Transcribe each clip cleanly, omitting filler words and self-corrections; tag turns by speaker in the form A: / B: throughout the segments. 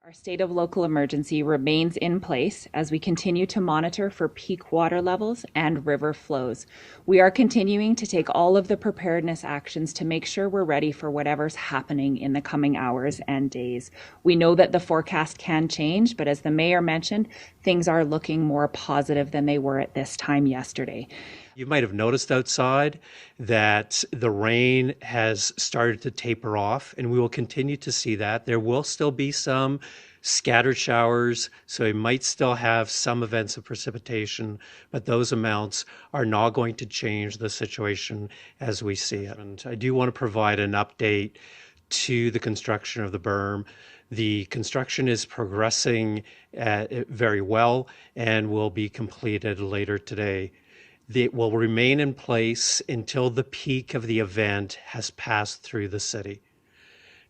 A: Our state of local emergency remains in place as we continue to monitor for peak water levels and river flows. We are continuing to take all of the preparedness actions to make sure we're ready for whatever's happening in the coming hours and days. We know that the forecast can change, but as the mayor mentioned, things are looking more positive than they were at this time yesterday.
B: You might have noticed outside that the rain has started to taper off, and we will continue to see that. There will still be some scattered showers, so we might still have some events of precipitation, but those amounts are not going to change the situation as we see it. And I do want to provide an update to the construction of the berm. The construction is progressing very well and will be completed later today. It will remain in place until the peak of the event has passed through the city.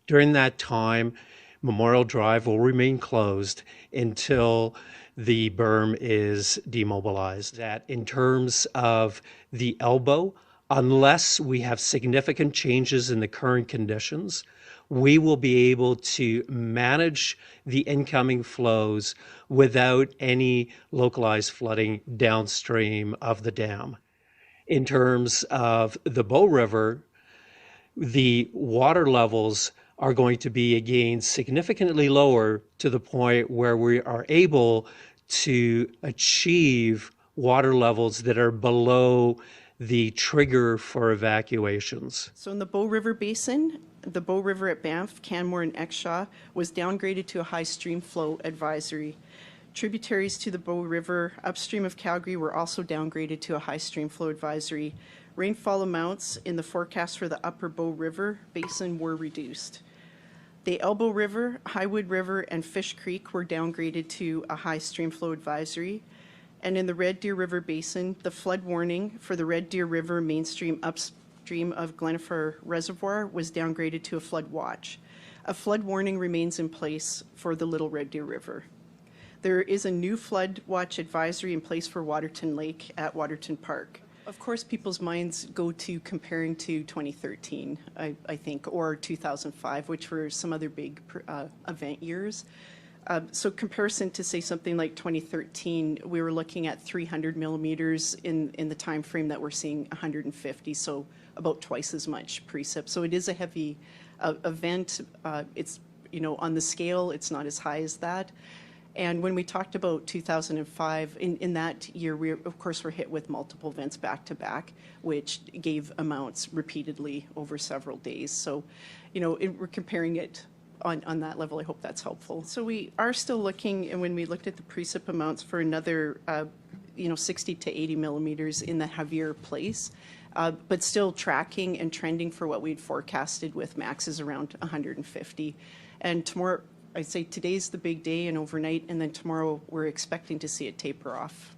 B: During that time, Memorial Drive will remain closed until the berm is demobilized. That in terms of the elbow, unless we have significant changes in the current conditions, we will be able to manage the incoming flows without any localized flooding downstream of the dam. In terms of the Bow River, the water levels are going to be again significantly lower to the point where we are able to achieve water levels that are below the trigger for evacuations.
C: So in the Bow River Basin, the Bow River at Banff, Canmore, and Exshaw was downgraded to a high stream flow advisory. Tributaries to the Bow River upstream of Calgary were also downgraded to a high stream flow advisory. Rainfall amounts in the forecast for the upper Bow River Basin were reduced. The Elbow River, Highwood River, and Fish Creek were downgraded to a high stream flow advisory. And in the Red Deer River Basin, the flood warning for the Red Deer River mainstream upstream of Glenifer Reservoir was downgraded to a flood watch. A flood warning remains in place for the Little Red Deer River. There is a new flood watch advisory in place for Waterton Lake at Waterton Park. Of course, people's minds go to comparing to 2013, I think, or 2005, which were some other big event years. So comparison to say something like 2013, we were looking at 300 millimeters in the time frame that we're seeing 150, so about twice as much precip. So it is a heavy event. It's, you know, on the scale, it's not as high as that. And when we talked about 2005, in that year, we of course were hit with multiple events back to back, which gave amounts repeatedly over several days. So, you know, we're comparing it on that level. I hope that's helpful. So we are still looking, and when we looked at the precip amounts for another, 60 to 80 millimeters in the heavier place, but still tracking and trending for what we'd forecasted with maxes around 150. And tomorrow, I'd say today's the big day and overnight, and then tomorrow we're expecting to see it taper off.